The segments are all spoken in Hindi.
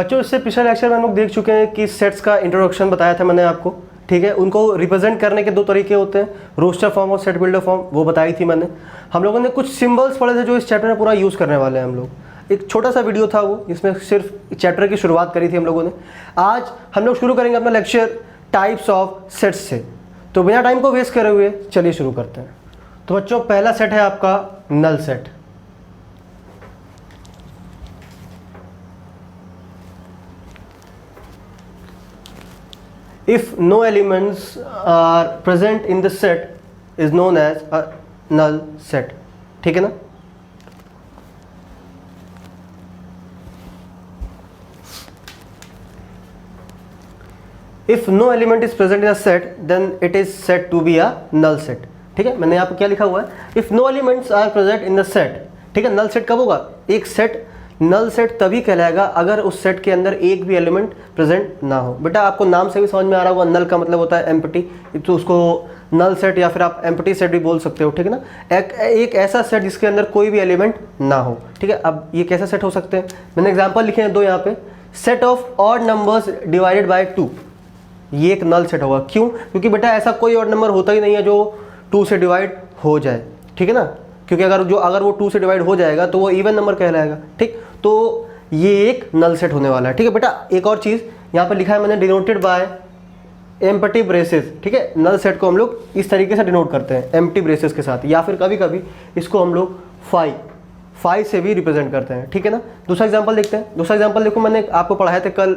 बच्चों इससे पिछले लेक्चर में हम लोग देख चुके हैं कि सेट्स का इंट्रोडक्शन बताया था मैंने आपको, ठीक है। उनको रिप्रेजेंट करने के दो तरीके होते हैं, रोस्टर फॉर्म और सेट बिल्डर फॉर्म, वो बताई थी मैंने। हम लोगों ने कुछ सिंबल्स पढ़े थे जो इस चैप्टर में पूरा यूज़ करने वाले हैं हम लोग। एक छोटा सा वीडियो था वो, इसमें सिर्फ चैप्टर की शुरुआत करी थी हम लोगों ने। आज हम लोग शुरू करेंगे अपना लेक्चर टाइप्स ऑफ सेट्स से। तो बिना टाइम को वेस्ट करे हुए चलिए शुरू करते हैं। तो बच्चों पहला सेट है आपका null set. If no elements are present in the set is known as a null set, ठीक है ना। If no element is present in a set then it is said to be a null set, ठीक है। मैंने यहाँ पे क्या लिखा हुआ है, If no elements are present in the set, ठीक है। नल सेट कब होगा, एक सेट नल सेट तभी कहलाएगा अगर उस सेट के अंदर एक भी एलिमेंट प्रेजेंट ना हो। बेटा आपको नाम से भी समझ में आ रहा होगा, नल का मतलब होता है एम्प्टी, तो उसको नल सेट या फिर आप एम्प्टी सेट भी बोल सकते हो, ठीक है ना। एक ऐसा सेट जिसके अंदर कोई भी एलिमेंट ना हो, ठीक है। अब ये कैसा सेट हो सकते हैं, मैंने एग्जाम्पल लिखे हैं दो यहाँ पे। Set of odd numbers divided by 2, ये एक नल सेट होगा। क्यों, क्योंकि बेटा ऐसा कोई ऑड नंबर होता ही नहीं है जो 2 से डिवाइड हो जाए, ठीक है ना। क्योंकि अगर वो 2 से डिवाइड हो जाएगा तो वो इवन नंबर कहलाएगा, ठीक। तो ये एक नल सेट होने वाला है, ठीक है। बेटा एक और चीज़ यहाँ पर लिखा है मैंने, डिनोटेड बाय एम्प्टी ब्रेसेस, ठीक है। नल सेट को हम लोग इस तरीके से डिनोट करते हैं एम्प्टी ब्रेसेस के साथ, या फिर कभी कभी इसको हम लोग फाई से भी रिप्रेजेंट करते हैं, ठीक है ना। दूसरा एग्जांपल देखते हैं। दूसरा एग्जांपल देखो, मैंने आपको पढ़ाया था कल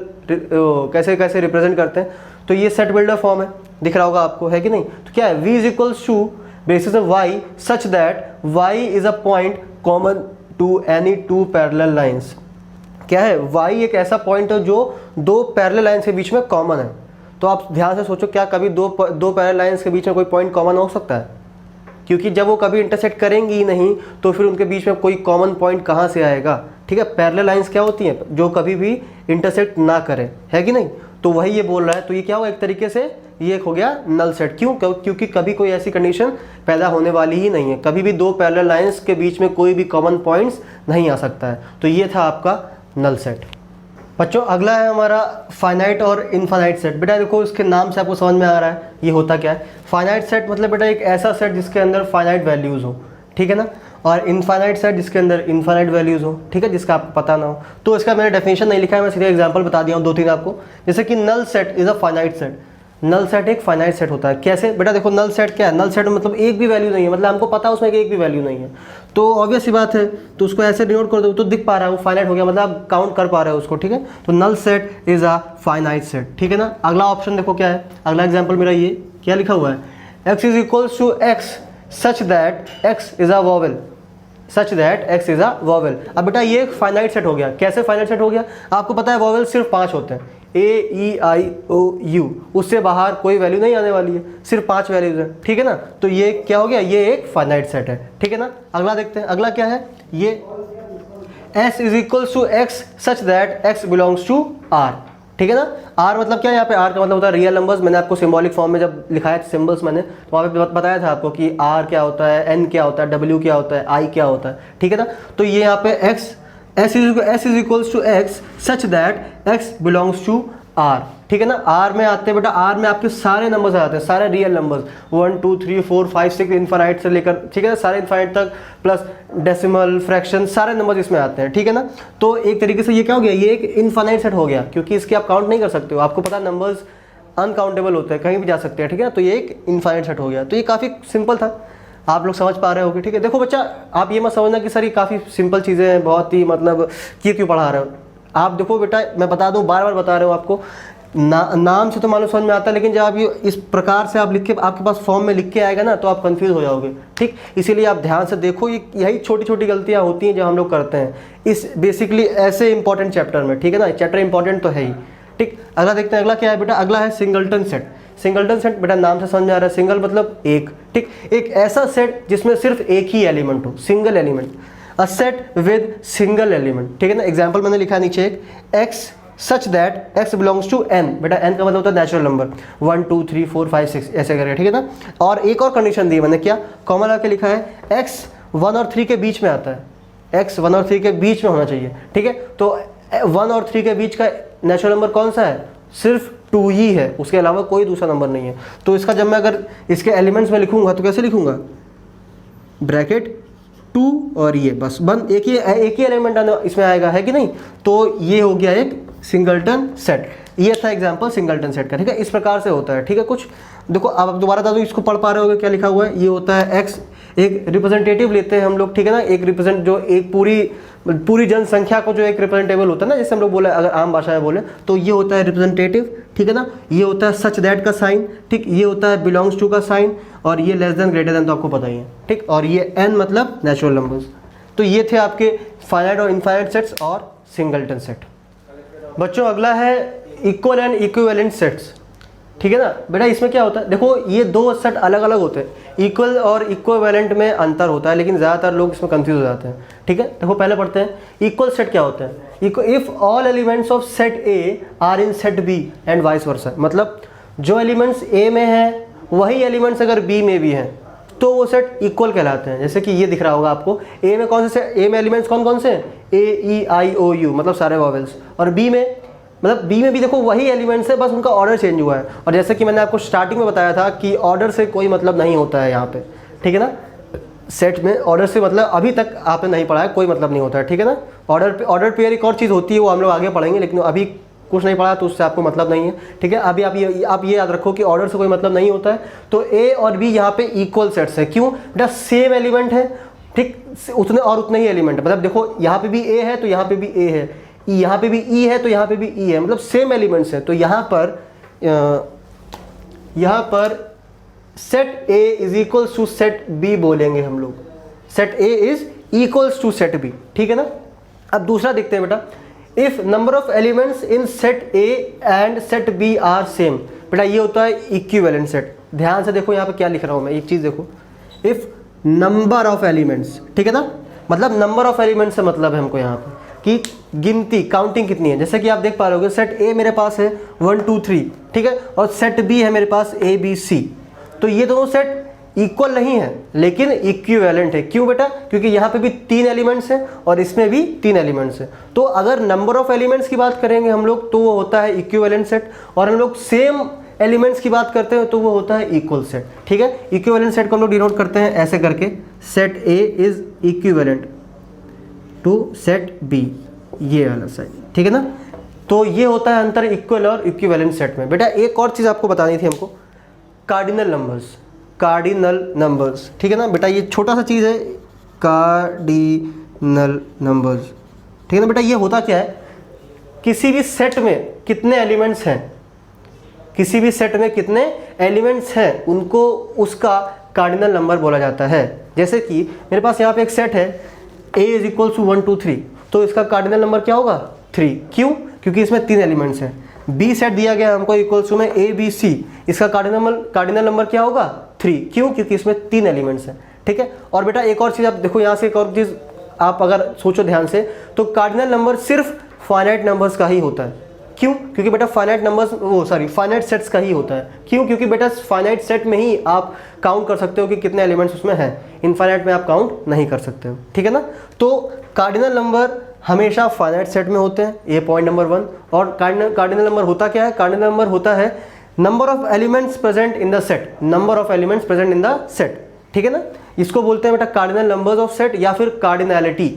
कैसे कैसे रिप्रेजेंट करते हैं। तो ये सेट बिल्डर फॉर्म है, दिख रहा होगा आपको, है कि नहीं। तो क्या है, v is equals to basis of y such that y is a point common to any two parallel lines। क्या है, y एक ऐसा पॉइंट है जो दो पैरेलल लाइंस के बीच में कॉमन है। तो आप ध्यान से सोचो, क्या कभी दो पैरेलल लाइंस के बीच में कोई पॉइंट कॉमन हो सकता है? क्योंकि जब वो कभी इंटरसेक्ट करेंगी ही नहीं तो फिर उनके बीच में कोई कॉमन पॉइंट कहाँ से आएगा, ठीक है। पैरेलल लाइंस क्या होती हैं, जो कभी भी इंटरसेक्ट ना करें, है कि नहीं। तो वही ये बोल रहा है। तो ये क्या होगा, एक तरीके से ये एक हो गया नल सेट। क्यों, क्योंकि कभी कोई ऐसी कंडीशन पैदा होने वाली ही नहीं है, कभी भी दो पैरेलल लाइंस के बीच में कोई भी कॉमन पॉइंट्स नहीं आ सकता है। तो ये था आपका नल सेट। बच्चों अगला है हमारा फाइनाइट और इनफाइनाइट सेट। बेटा देखो इसके नाम से आपको समझ में आ रहा है ये होता क्या है। फाइनाइट सेट मतलब बेटा एक ऐसा सेट जिसके अंदर फाइनाइट वैल्यूज़ हो, ठीक है ना। और इनफाइनाइट सेट जिसके अंदर इनफाइनाइट वैल्यूज़ हो, ठीक है, जिसका आपको पता ना हो। तो इसका मैंने डेफिनेशन नहीं लिखा है, मैं सीधे एग्जांपल बता दिया हूँ 2-3 आपको। जैसे कि null set is a finite set. Null set एक फाइनाइट सेट होता है। कैसे, बेटा देखो नल सेट क्या है, नल सेट मतलब एक भी वैल्यू नहीं है, मतलब हमको पता है उसमें एक भी वैल्यू नहीं है। तो ऑब्वियस सी बात है, तो उसको ऐसे डिनोट कर दो तो दिख पा रहा है वो फाइनाइट हो गया, मतलब आप काउंट कर पा रहे हो उसको, ठीक है। तो null set is a finite set, ठीक है ना। अगला ऑप्शन देखो क्या है, अगला एग्जाम्पल मेरा ये क्या लिखा हुआ है, x is equals to x such that x is a vowel, such that x is a vowel. अब बेटा ये फाइनाइट सेट हो गया। कैसे फाइनाइट सेट हो गया, आपको पता है वोवेल सिर्फ 5 होते हैं, A-E-I-O-U, उससे बाहर कोई वैल्यू नहीं आने वाली है, सिर्फ 5 वैल्यूज है, ठीक है ना। तो ये क्या हो गया, ये एक फाइनाइट सेट है, ठीक है ना। अगला देखते हैं, अगला क्या है, ये s is equals to x such that x belongs to r, ठीक है ना। r मतलब क्या है, यहाँ पे r का मतलब होता है रियल नंबर्स। मैंने आपको सिंबॉलिक फॉर्म में जब लिखाया सिंबल्स मैंने, तो वहाँ पे बताया था आपको कि r क्या होता है, n क्या होता है, w क्या होता है, i क्या होता है, ठीक है ना। तो ये यहाँ पे s is equals to x such that x belongs to r, ठीक है ना। r में आते हैं बेटा, r में आपके सारे नंबर्स आ जाते हैं, सारे रियल नंबर्स 1 2 3 4 5 6 इनफाइनाइट से लेकर, ठीक है ना, सारे इनफाइनाइट तक, प्लस डेसिमल फ्रैक्शन, सारे नंबर्स इसमें आते हैं, ठीक है ना। तो एक तरीके से ये क्या हो गया, ये एक इनफाइनाइट सेट हो गया, क्योंकि इसके आप काउंट नहीं कर सकते हो। आपको पता है नंबर्स अनकाउंटेबल होते हैं, कहीं भी जा सकते हैं, ठीक है ना। तो ये एक इनफाइनाइट सेट हो गया। तो ये काफ़ी सिंपल था, आप लोग समझ पा रहे होगे, ठीक है। देखो बच्चा आप ये मत समझना कि सर ये काफ़ी सिंपल चीज़ें हैं, बहुत ही मतलब क्यों पढ़ा रहे हो आप। देखो बेटा मैं बता दूं, बार बार बता रहे हो आपको, नाम से तो मालूम समझ में आता है, लेकिन जब आप ये इस प्रकार से आप लिख के आपके पास फॉर्म में लिख के आएगा ना तो आप कंफ्यूज हो जाओगे, ठीक। इसीलिए आप ध्यान से देखो, ये यही छोटी छोटी गलतियाँ होती हैं जो हम लोग करते हैं इस बेसिकली ऐसे इंपॉर्टेंट चैप्टर में, ठीक है ना। चैप्टर इंपॉर्टेंट तो है ही, ठीक। अगला देखते हैं, अगला क्या है बेटा, अगला है सिंगलटन सेट। सिंगलटन सेट बेटा नाम से समझ आ रहा है, सिंगल मतलब एक, ठीक। एक ऐसा सेट जिसमें सिर्फ एक ही एलिमेंट हो, single element, a set with single element, ठीक है ना। एग्जाम्पल मैंने लिखा नीचे एक, x such that x belongs to n, बेटा n का मतलब होता है नेचुरल नंबर 1 2 3 4 5 6 ऐसे करके, ठीक है ना। और एक और कंडीशन दी मैंने, क्या, कॉमा लगा के लिखा है x 1 और 3 के बीच में आता है, x 1 और 3 के बीच में होना चाहिए, ठीक है। तो 1 और 3 के बीच का नेचुरल नंबर कौन सा है? सिर्फ 2 ही है, उसके अलावा कोई दूसरा नंबर नहीं है। तो इसका जब मैं अगर इसके एलिमेंट्स में लिखूंगा तो कैसे लिखूंगा? ब्रैकेट 2 और ये बस बंद, एक ही एलिमेंट इसमें आएगा, है कि नहीं? तो ये हो गया एक सिंगलटन सेट। ये था एग्जांपल सिंगलटन सेट का, ठीक है। इस प्रकार से होता है, ठीक है। कुछ देखो, अब दोबारा बता दूं, इसको पढ़ पा रहे होगे क्या लिखा हुआ है? ये होता है एक्स, एक रिप्रेजेंटेटिव लेते हैं हम लोग, ठीक है ना। एक रिप्रेजेंट जो एक पूरी जनसंख्या को जो एक रिप्रेजेंटेबल होता है ना, जैसे हम लोग बोले, अगर आम भाषा में बोले तो ये होता है रिप्रेजेंटेटिव, ठीक है ना। ये होता है सच दैट का साइन, ठीक। ये होता है बिलोंग्स टू का साइन, और ये लेस देन ग्रेटर देन तो आपको पता ही है, ठीक। और ये n मतलब नेचुरल नंबर्स। तो ये थे आपके फाइनाइट और इनफाइनाइट सेट्स और सिंगलटन सेट। बच्चों अगला है इक्वल एंड इक्विवेलेंट सेट्स, ठीक है ना। बेटा इसमें क्या होता है, देखो ये दो सेट अलग अलग होते हैं। इक्वल और इक्विवेलेंट में अंतर होता है, लेकिन ज़्यादातर लोग इसमें कंफ्यूज हो जाते हैं, ठीक है। देखो पहले पढ़ते हैं इक्वल सेट क्या होता है। If all elements of set A are in set B and vice versa, मतलब जो एलिमेंट्स ए में हैं वही एलिमेंट्स अगर बी में भी हैं तो वो सेट इक्वल कहलाते हैं। जैसे कि ये दिख रहा होगा आपको, ए में कौन से, ए में एलिमेंट्स कौन कौन से हैं? ए ई आई ओ यू, मतलब सारे वॉवेल्स। और बी में, मतलब बी में भी देखो वही एलिमेंट्स है, बस उनका ऑर्डर चेंज हुआ है। और जैसे कि मैंने आपको स्टार्टिंग में बताया था कि ऑर्डर से कोई मतलब नहीं होता है यहाँ पे, ठीक है ना। सेट में ऑर्डर से मतलब अभी तक आपने नहीं पढ़ा है, कोई मतलब नहीं होता है, ठीक है ना। ऑर्डर पेयर एक और चीज़ होती है, वो हम लोग आगे पढ़ेंगे, लेकिन अभी कुछ नहीं पढ़ा तो उससे आपको मतलब नहीं है, ठीक है। अभी आप ये याद रखो कि ऑर्डर से कोई मतलब नहीं होता है। तो ए और बी यहाँ पे इक्वल सेट्स है, क्यों बेटा? सेम एलिमेंट है, ठीक, उतने ही एलिमेंट है। मतलब देखो यहाँ पे भी ए है तो यहाँ पे भी ए है, यहाँ पे भी ई है तो यहाँ पे भी ई है, मतलब सेम एलिमेंट्स है। तो यहाँ पर set A is equals to set B बोलेंगे हम लोग। Set A is equals to set B, ठीक है ना। अब दूसरा देखते हैं बेटा, if number of elements in set A and set B are same. बेटा ये होता है इक्विवेलेंट सेट। ध्यान से देखो यहाँ पे क्या लिख रहा हूँ मैं, एक चीज़ देखो, इफ नंबर ऑफ एलिमेंट्स, ठीक है ना, मतलब नंबर ऑफ एलिमेंट्स से मतलब है हमको यहाँ पे कि गिनती, काउंटिंग कितनी है। जैसे कि आप देख पा रहे होगे, सेट ए मेरे पास है 1 2 3, ठीक है, और सेट बी है मेरे पास ए बी सी। तो ये दोनों सेट इक्वल नहीं है लेकिन इक्विवेलेंट है। क्यों बेटा? क्योंकि यहाँ पे भी 3 एलिमेंट्स हैं और इसमें भी 3 एलिमेंट्स हैं। तो अगर नंबर ऑफ एलिमेंट्स की बात करेंगे हम लोग तो वो होता है इक्विवेलेंट सेट, और हम लोग सेम एलिमेंट्स की बात करते हैं तो वो होता है इक्वल सेट, ठीक है। इक्विवेलेंट सेट को हम लोग डिनोट करते हैं ऐसे करके, set A is equivalent to set B, ये वाला साइड, ठीक है ना। तो ये होता है अंतर इक्वल और इक्विवेलेंट सेट में। बेटा एक और चीज़ आपको बतानी थी हमको, कार्डिनल नंबर्स। कार्डिनल नंबर्स, ठीक है ना बेटा, ये छोटा सा चीज़ है, कार्डिनल नंबर्स, ठीक है ना बेटा। ये होता क्या है, किसी भी सेट में कितने एलिमेंट्स हैं, किसी भी सेट में कितने एलिमेंट्स हैं उनको उसका कार्डिनल नंबर बोला जाता है। जैसे कि मेरे पास यहाँ पे एक सेट है a इज इक्वल टू 1 2 3, तो इसका कार्डिनल नंबर क्या होगा? 3। क्यों? क्योंकि इसमें 3 एलिमेंट्स हैं। बी सेट दिया गया हमको इक्वल्स टू में ए बी सी, इसका कार्डिनल नंबर क्या होगा? 3। क्यों? क्योंकि इसमें 3 एलिमेंट्स हैं, ठीक है। और बेटा एक और चीज़ आप देखो, यहाँ से एक और चीज़ आप अगर सोचो ध्यान से, तो कार्डिनल नंबर सिर्फ फाइनाइट नंबर्स का ही होता है। क्यों? क्योंकि बेटा फाइनाइट सेट्स का ही होता है। क्यों? क्योंकि बेटा फाइनाइट सेट में ही आप काउंट कर सकते हो कि कितने एलिमेंट्स उसमें हैं, इनफाइनाइट में आप काउंट नहीं कर सकते हो, ठीक है ना। तो कार्डिनल नंबर हमेशा फाइनाइट सेट में होते हैं, ये पॉइंट नंबर 1। और कार्डिनल नंबर होता क्या है? कार्डिनल नंबर होता है number of elements present in the set, number of elements present in the set, ठीक है ना। इसको बोलते हैं बेटा कार्डिनल नंबर्स ऑफ सेट या फिर कार्डिनैलिटी,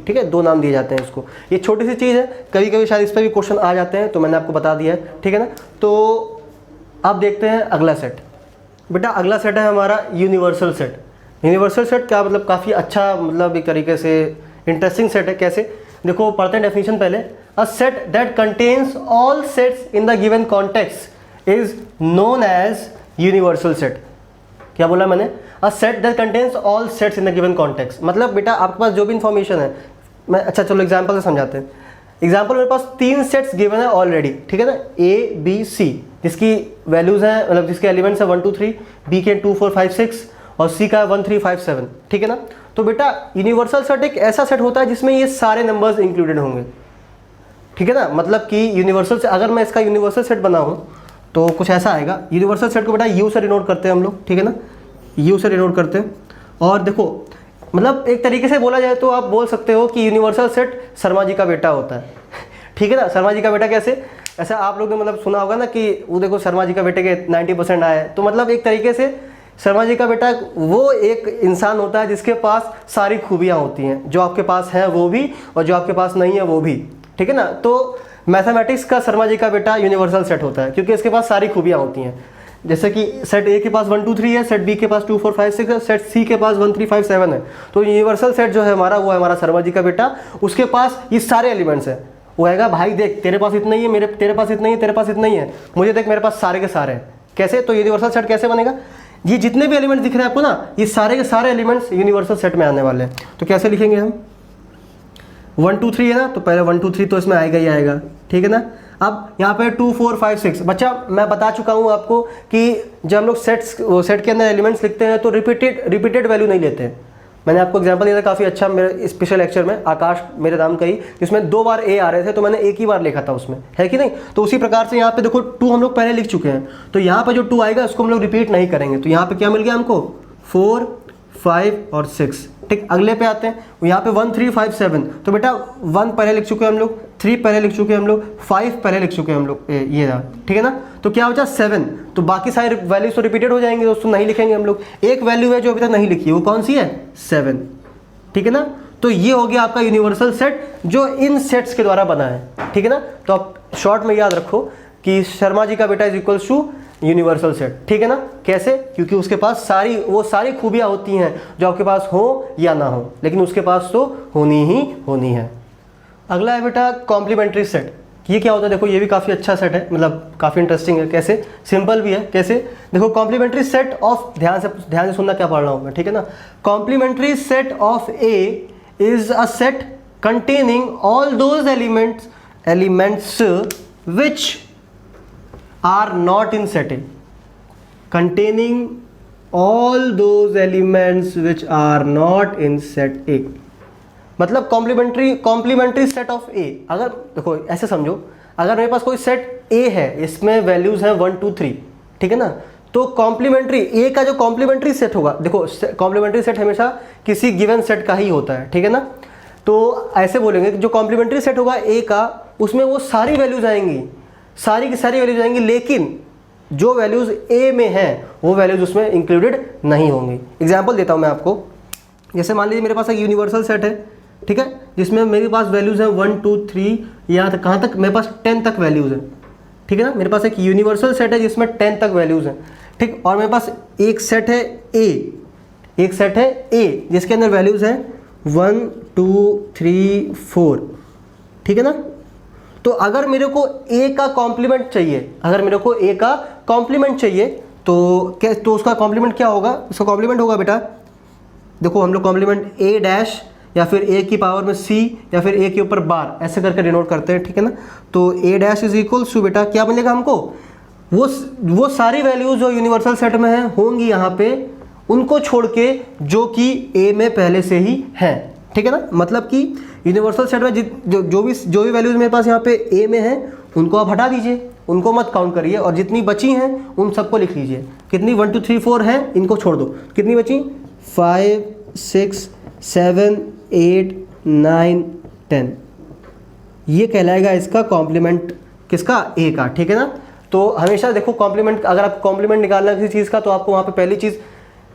ठीक है, 2 नाम दिए जाते हैं इसको। ये छोटी सी चीज़ है, कभी कभी शायद इस पर भी क्वेश्चन आ जाते हैं, तो मैंने आपको बता दिया है, ठीक है ना। तो अब देखते हैं अगला सेट। बेटा अगला सेट है हमारा यूनिवर्सल सेट। यूनिवर्सल सेट क्या मतलब, काफ़ी अच्छा, मतलब एक तरीके से इंटरेस्टिंग सेट है। कैसे? देखो पढ़ते हैं डेफिनेशन पहले। A set that contains all sets in the given context is known as universal set. क्या बोला मैंने? A set that contains all sets in the given context, मतलब बेटा आपके पास जो भी इंफॉर्मेशन है, मैं अच्छा चलो एग्जांपल से समझाते हैं। एग्जांपल मेरे पास 3 सेट्स गिवन है ऑलरेडी, ठीक है ना, ए बी सी, जिसकी वैल्यूज हैं, मतलब जिसके एलिमेंट्स है 1 2 3, बी के 2 4 5 6 और सी का 1 3 5 7, ठीक है ना। तो बेटा यूनिवर्सल सेट एक ऐसा सेट होता है जिसमें ये सारे नंबर्स इंक्लूडेड होंगे, ठीक है ना। मतलब कि यूनिवर्सल से, अगर मैं इसका यूनिवर्सल सेट बनाऊं तो कुछ ऐसा आएगा। यूनिवर्सल सेट को बेटा यू से डिनोट करते हैं हम लोग, ठीक है ना, यू से डिनोट करते हैं। और देखो मतलब एक तरीके से बोला जाए तो आप बोल सकते हो कि यूनिवर्सल सेट शर्मा जी का बेटा होता है। ठीक है ना, शर्मा जी का बेटा कैसे, ऐसा आप लोग ने मतलब सुना होगा ना कि वो देखो शर्मा जी का बेटे के 90% आए, तो मतलब एक तरीके से शर्मा जी का बेटा वो एक इंसान होता है जिसके पास सारी खूबियाँ होती हैं, जो आपके पास है वो भी और जो आपके पास नहीं है वो भी। ठीक है ना, तो मैथमेटिक्स का शर्मा जी का बेटा यूनिवर्सल सेट होता है क्योंकि इसके पास सारी खूबियाँ होती हैं। जैसे कि सेट ए के पास 1 2 3 है, सेट बी के पास 2 4 5 6 है, सेट सी के पास 1 3 5 7 है। तो यूनिवर्सल सेट जो है हमारा वो है हमारा शर्मा जी का बेटा, उसके पास ये सारे एलिमेंट्स हैं। वो आएगा भाई देख तेरे पास इतना ही है, तेरे पास इतना ही है, तेरे पास इतना ही है, मुझे देख मेरे पास सारे के सारे हैं। कैसे, तो यूनिवर्सल सेट कैसे बनेगा, ये जितने भी एलिमेंट्स दिख रहे हैं आपको ना, ये सारे के सारे एलिमेंट्स यूनिवर्सल सेट में आने वाले हैं। तो कैसे लिखेंगे हम, 1 2 3 है ना, तो पहले 1 2 3 तो इसमें आएगा ही आएगा। ठीक है ना, अब यहाँ पे 2 4 5 6 बच्चा मैं बता चुका हूँ आपको कि जब हम लोग सेट के अंदर एलिमेंट्स लिखते हैं तो रिपीटेड वैल्यू नहीं लेते हैं। मैंने आपको एग्जांपल दिया था काफ़ी अच्छा मेरे स्पेशल लेक्चर में, आकाश मेरे नाम का ही, जिसमें 2 बार ए आ रहे थे तो मैंने एक ही बार लिखा था उसमें, है कि नहीं। तो उसी प्रकार से यहाँ पे देखो 2 हम लोग पहले लिख चुके हैं, तो यहाँ पे जो 2 आएगा उसको हम लोग रिपीट नहीं करेंगे। तो यहाँ पे क्या मिल गया हमको, 4 5 और 6। ठीक, अगले पे आते हैं, यहाँ पे 1 3 5 7। तो बेटा 1 पहले लिख चुके हैं हम लोग, 3 पहले लिख चुके हैं हम लोग, 5 पहले लिख चुके हैं हम लोग, ये रहा। ठीक है ना, तो क्या बचा 7। तो बाकी सारे वैल्यूज तो रिपीटेड हो जाएंगे दोस्तों, नहीं लिखेंगे हम लोग। एक वैल्यू है जो अभी तक नहीं लिखी है, वो कौन सी है, 7। ठीक है ना, तो ये हो गया आपका यूनिवर्सल सेट जो इन सेट्स के द्वारा बना है। ठीक है ना, तो आप शॉर्ट में याद रखो कि शर्मा जी का बेटा is equals to universal set. ठीक है ना, कैसे, क्योंकि उसके पास वो सारी खूबियाँ होती हैं जो आपके पास हो या ना हो, लेकिन उसके पास तो होनी ही होनी है। अगला है बेटा कॉम्प्लीमेंट्री सेट। ये क्या होता है, देखो ये भी काफ़ी अच्छा सेट है, मतलब काफ़ी इंटरेस्टिंग है। कैसे, सिंपल भी है। कैसे, देखो कॉम्प्लीमेंट्री सेट ऑफ, ध्यान से सुनना क्या पढ़ रहा हूँ मैं। ठीक है ना, complementary set of A is a set containing all those elements which are not in set A, containing all those elements which are not in set A। मतलब कॉम्प्लीमेंट्री सेट ऑफ ए। अगर देखो ऐसे समझो, अगर मेरे पास कोई सेट ए है, इसमें वैल्यूज हैं 1 2 3, ठीक है ना, तो कॉम्प्लीमेंट्री ए का जो कॉम्प्लीमेंट्री सेट होगा, देखो कॉम्प्लीमेंट्री सेट हमेशा किसी गिवन सेट का ही होता है। ठीक है ना, तो ऐसे बोलेंगे कि जो कॉम्प्लीमेंट्री सेट होगा ए का, उसमें वो सारी वैल्यूज आएंगी, सारी की सारी वैल्यूज आएंगी, लेकिन जो वैल्यूज ए में हैं वो वैल्यूज उसमें इंक्लूडेड नहीं होंगी। एग्जांपल देता हूं मैं आपको, जैसे मान लीजिए मेरे पास एक यूनिवर्सल सेट है, ठीक है, जिसमें मेरे पास वैल्यूज हैं 1 2 3, यहाँ तक, कहाँ तक, मेरे पास 10 तक वैल्यूज हैं। ठीक है ना, मेरे पास एक यूनिवर्सल सेट है जिसमें 10 तक वैल्यूज हैं। ठीक, और मेरे पास एक सेट है ए, जिसके अंदर वैल्यूज हैं 1 2 3 4। ठीक है ना, तो अगर मेरे को ए का कॉम्प्लीमेंट चाहिए, तो उसका कॉम्प्लीमेंट क्या होगा, उसका कॉम्प्लीमेंट होगा बेटा, देखो हम लोग कॉम्प्लीमेंट ए डैश या फिर ए की पावर में सी या फिर ए के ऊपर बार ऐसे करके डिनोट करते हैं। ठीक है ना, तो ए डैश इज इक्वल्स टू बेटा क्या मिलेगा हमको, वो सारी वैल्यूज जो यूनिवर्सल सेट में है होंगी यहाँ पे, उनको छोड़ के जो कि ए में पहले से ही है। ठीक है ना, मतलब कि यूनिवर्सल सेट में जो भी वैल्यूज मेरे पास यहाँ पे ए में है उनको आप हटा दीजिए, उनको मत काउंट करिए, और जितनी बची हैं उन सबको लिख लीजिए। कितनी 1 2 3 4 है, इनको छोड़ दो, कितनी बची 5 6 7 8 9 10। ये कहलाएगा इसका कॉम्प्लीमेंट, किसका, ए का। ठीक है ना, तो हमेशा देखो कॉम्प्लीमेंट, अगर आप कॉम्प्लीमेंट निकालना है किसी चीज़ का, तो आपको वहाँ पे पहली चीज़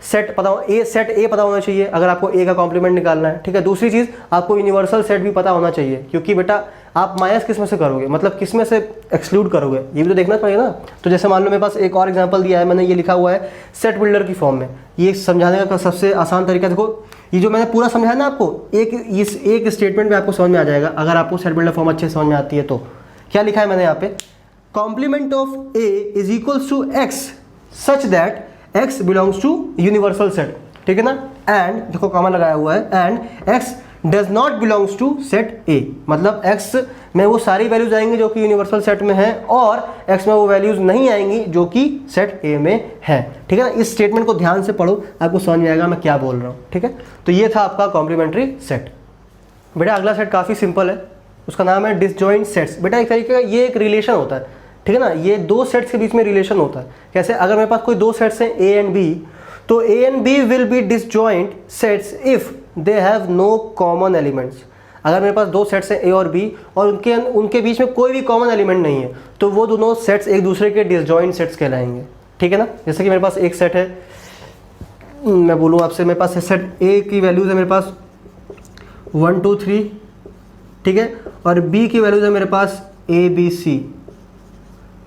सेट ए पता होना चाहिए अगर आपको ए का कॉम्प्लीमेंट निकालना है। ठीक है, दूसरी चीज़ आपको यूनिवर्सल सेट भी पता होना चाहिए, क्योंकि बेटा आप माइनस किस में से करोगे, मतलब किस में से एक्सक्लूड करोगे, ये भी तो देखना चाहिए ना। तो जैसे मान लो मेरे पास एक और एग्जांपल दिया है, मैंने ये लिखा हुआ है सेट बिल्डर की फॉर्म में। ये समझाने का सबसे आसान तरीका, देखो ये जो मैंने पूरा समझाया ना आपको, एक स्टेटमेंट में आपको समझ में आ जाएगा, अगर आपको सेट बिल्डर फॉर्म अच्छे समझ में आती है तो। क्या लिखा है मैंने यहाँ पे, complement of A is equals to x such that x belongs to universal set. ठीक है ना, एंड देखो कॉमा लगाया हुआ है, and x does not belongs to set A, मतलब x में वो सारी वैल्यूज आएंगी जो कि यूनिवर्सल सेट में है, और x में वो वैल्यूज नहीं आएंगी जो कि सेट ए में है। ठीक है ना, इस स्टेटमेंट को ध्यान से पढ़ो, आपको समझ में आएगा मैं क्या बोल रहा हूँ। ठीक है, तो ये था आपका कॉम्प्लीमेंट्री सेट। बेटा अगला सेट काफ़ी सिंपल है, उसका नाम है डिसजॉइंट सेट्स। बेटा एक तरीके का ये एक रिलेशन होता है। ठीक है ना, ये दो सेट्स के बीच में रिलेशन होता है। कैसे, अगर मेरे पास कोई दो सेट्स हैं ए एंड बी, तो A and B will be disjoint sets if they have no common elements, अगर मेरे पास दो सेट्स हैं ए और बी और उनके बीच में कोई भी कॉमन एलिमेंट नहीं है तो वो दोनों सेट्स एक दूसरे के डिसजॉइंट सेट्स कहलाएंगे, ठीक है ना। जैसे कि मेरे पास एक सेट है, मैं बोलूँ आपसे, मेरे पास सेट ए की वैल्यूज़ है मेरे पास 1 2 3, ठीक है, और बी की वैल्यूज़ है मेरे पास ए बी सी,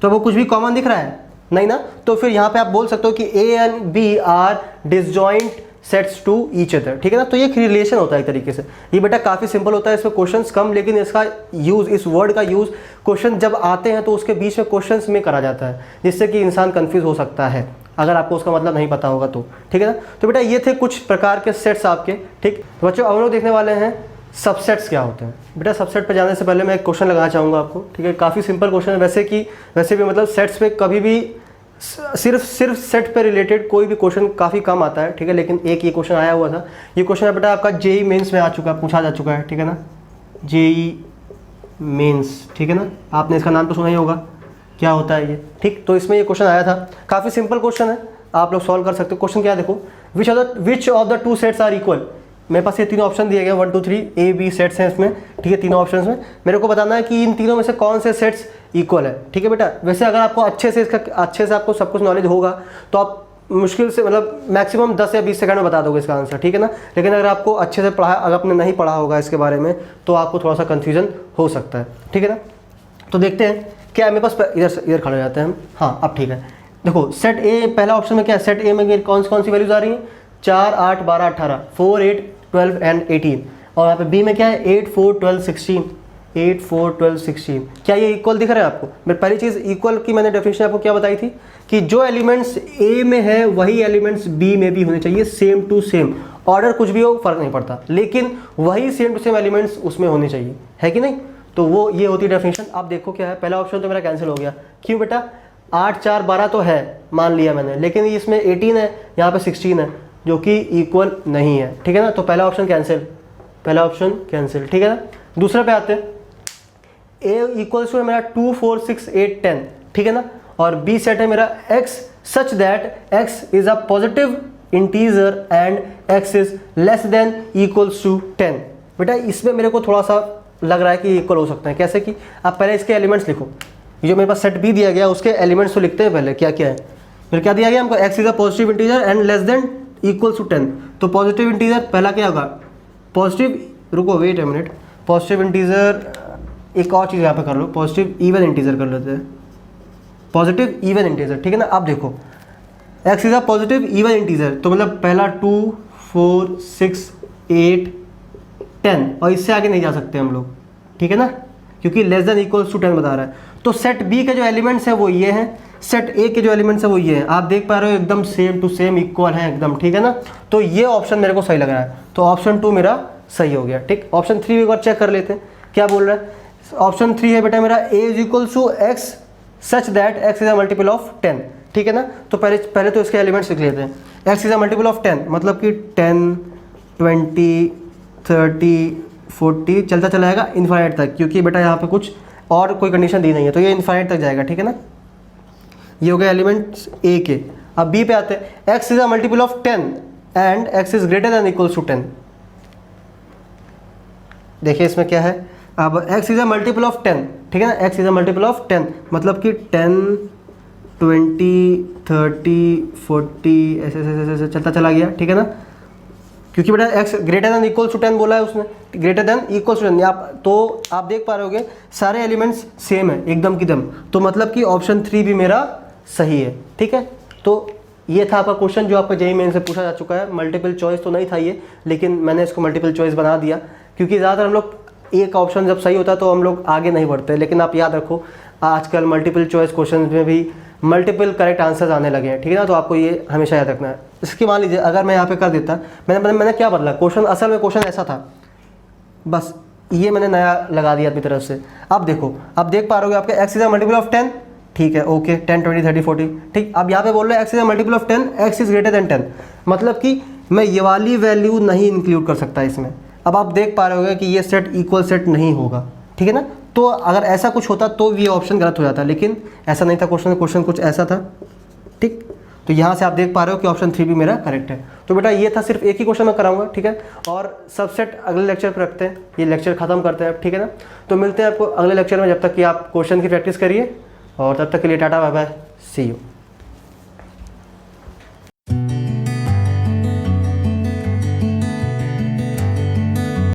तो वो कुछ भी कॉमन दिख रहा है नहीं ना, तो फिर यहाँ पे आप बोल सकते हो कि A and B are disjoint sets to each other, ठीक है ना। तो ये रिलेशन होता है एक तरीके से। ये बेटा काफ़ी सिंपल होता है, इसमें क्वेश्चंस कम, लेकिन इसका यूज़, इस वर्ड का यूज़ क्वेश्चन जब आते हैं तो उसके बीच में क्वेश्चंस में करा जाता है, जिससे कि इंसान कंफ्यूज हो सकता है अगर आपको उसका मतलब नहीं पता होगा तो, ठीक है ना। तो बेटा ये थे कुछ प्रकार के सेट्स आपके, ठीक। तो बच्चों अब हम लोग देखने वाले हैं सबसेट्स क्या होते हैं। बेटा सबसेट पर जाने से पहले मैं एक क्वेश्चन लगाना चाहूँगा आपको, ठीक है। काफ़ी सिंपल क्वेश्चन है वैसे भी मतलब सेट्स पे कभी भी सिर्फ सेट पे रिलेटेड कोई भी क्वेश्चन काफ़ी कम आता है, ठीक है, लेकिन एक ये क्वेश्चन आया हुआ था। ये क्वेश्चन है बेटा आपका जेई मेंस में आ चुका है, पूछा जा चुका है, ठीक है ना, जेई मेंस, ठीक है ना। आपने इसका नाम तो सुना ही होगा, क्या होता है ये, ठीक। तो इसमें ये क्वेश्चन आया था, काफ़ी सिंपल क्वेश्चन है, आप लोग सॉल्व कर सकते हो। क्वेश्चन क्या है देखो, which of the two sets are equal. मेरे पास ये तीनों ऑप्शन दिए गए 1 2 3 ए बी सेट्स हैं इसमें, ठीक है, तीनों ऑप्शंस में मेरे को बताना है कि इन तीनों में से कौन से सेट्स इक्वल है, ठीक है बेटा। वैसे अगर आपको अच्छे से आपको सब कुछ नॉलेज होगा तो आप मुश्किल से मतलब मैक्सिमम 10 या 20 सेकंड में बता दोगे इसका आंसर, ठीक है ना। लेकिन अगर आपको अच्छे से पढ़ा, अगर आपने नहीं पढ़ा होगा इसके बारे में तो आपको थोड़ा सा कन्फ्यूजन हो सकता है, ठीक है ना। तो देखते हैं क्या मेरे पास, इधर खड़े हो जाते हैं हम, हाँ अब ठीक है। देखो सेट ए, पहला ऑप्शन में क्या है, सेट ए में कौन सी वैल्यूज आ रही हैं, 4 8 12 18, 4 8 12 एंड 18, और यहाँ पे बी में क्या है 8 4 12 16, 8 4 12 16। क्या ये इक्वल दिख रहा है आपको। मेरी पहली चीज़ इक्वल की मैंने डेफिनेशन आपको क्या बताई थी कि जो एलिमेंट्स ए में है वही एलिमेंट्स बी में भी होने चाहिए, सेम टू सेम, ऑर्डर कुछ भी हो फर्क नहीं पड़ता, लेकिन वही सेम टू सेम एलिमेंट्स उसमें होने चाहिए, है कि नहीं। तो वो ये होती है डेफिनेशन। आप देखो क्या है, पहला ऑप्शन तो मेरा कैंसिल हो गया, क्यों बेटा, 8 4 12 तो है मान लिया मैंने, लेकिन इसमें 18 है, यहाँ पे 16 है जो कि इक्वल नहीं है, ठीक है ना। तो पहला ऑप्शन कैंसिल, ठीक है ना। दूसरे पे आते हैं, ए इक्वल्स टू है मेरा 2 4 6 8 10, ठीक है ना, और बी सेट है मेरा x such that x is a positive integer and x is less than equals to 10। बेटा इसमें मेरे को थोड़ा सा लग रहा है कि इक्वल हो सकते हैं। कैसे कि आप पहले इसके एलिमेंट्स लिखो, ये जो मेरे पास सेट बी दिया गया उसके एलिमेंट्स तो लिखते हैं पहले, क्या क्या है, फिर क्या दिया गया हमको, x is a positive integer and less than equals to 10। तो पॉजिटिव इंटीजर पहला क्या होगा, पॉजिटिव, रुको wait a minute, positive integer, एक और चीज़ यहाँ पे कर लो, पॉजिटिव इवन इंटीजर कर लेते हैं, पॉजिटिव इवन इंटीजर, ठीक है ना। अब देखो x is a positive even integer, तो मतलब पहला 2 4 6 8 10, और इससे आगे नहीं जा सकते हम लोग, ठीक है ना, क्योंकि लेस देन इक्वल्स टू 10 बता रहा है। तो सेट बी के जो एलिमेंट्स हैं वो ये हैं, सेट ए के जो एलिमेंट्स हैं वो ये हैं, आप देख पा रहे हो एकदम सेम टू सेम इक्वल हैं एकदम, ठीक है ना। तो ये ऑप्शन मेरे को सही लग रहा है, तो ऑप्शन 2 मेरा सही हो गया, ठीक। ऑप्शन 3 एक बार चेक कर लेते हैं क्या बोल रहा है। ऑप्शन 3 है बेटा मेरा a is equals to x such that x is a multiple of 10, ठीक है ना। तो पहले तो इसके एलिमेंट्स लिख लेते हैं, x is a multiple of 10 मतलब कि 10 20 30 40 चलता चला जाएगा इन्फाइनाइट तक, क्योंकि बेटा यहाँ पे कुछ और कोई कंडीशन दी नहीं है, तो ये इन्फाइनाइट तक जाएगा, ठीक है ना। ये हो गया एलिमेंट्स a के। अब b पे आते हैं, x is a multiple of 10 and x is greater than equals to 10। देखिए इसमें क्या है, अब x is a multiple of 10, ठीक है ना, x is a multiple of 10 मतलब कि 10 20 30 40 ऐसे चलता चला गया, ठीक है ना, क्योंकि बेटा x greater than equals to 10 बोला है उसने, ग्रेटर देन इक्वल्स टू 10। तो आप देख पा रहे होगे सारे एलिमेंट्स सेम है एकदम की दम, तो मतलब कि ऑप्शन 3 भी मेरा सही है, ठीक है। तो ये था आपका क्वेश्चन जो आपका जेईई मेन से पूछा जा चुका है। मल्टीपल चॉइस तो नहीं था ये, लेकिन मैंने इसको मल्टीपल चॉइस बना दिया, क्योंकि ज़्यादातर हम लोग एक ऑप्शन जब सही होता है तो हम लोग आगे नहीं बढ़ते। लेकिन आप याद रखो आजकल मल्टीपल चॉइस क्वेश्चन में भी मल्टीपल करेक्ट आंसर्स आने लगे हैं, ठीक है ना। तो आपको ये हमेशा याद रखना है। इसकी मान लीजिए अगर मैं यहाँ पे कर देता, मैंने क्या बदला, क्वेश्चन असल में क्वेश्चन ऐसा था, बस ये मैंने नया लगा दिया अपनी तरफ से। अब देखो, अब देख पा रहे हो आपके x is a multiple of 10, ठीक है, ओके 10 20 30 40, ठीक। अब यहाँ पे बोल रहे हैं x is a multiple of 10, x is greater then 10, मतलब कि मैं ये वाली वैल्यू नहीं इंक्लूड कर सकता इसमें। अब आप देख पा रहे होगे कि ये सेट इक्वल सेट नहीं होगा, ठीक है ना। तो अगर ऐसा कुछ होता तो ये ऑप्शन गलत हो जाता, लेकिन ऐसा नहीं था, क्वेश्चन कुछ ऐसा था, ठीक। तो यहाँ से आप देख पा रहे हो कि ऑप्शन 3 भी मेरा करेक्ट है। तो बेटा ये था, सिर्फ एक ही क्वेश्चन मैं कराऊंगा, ठीक है। और सबसेट अगले लेक्चर पर रखते हैं, ये लेक्चर खत्म करते हैं, ठीक है ना। तो मिलते हैं आपको अगले लेक्चर में, जब तक कि आप क्वेश्चन की प्रैक्टिस करिए, और तब तक के लिए tata bye bye, see you.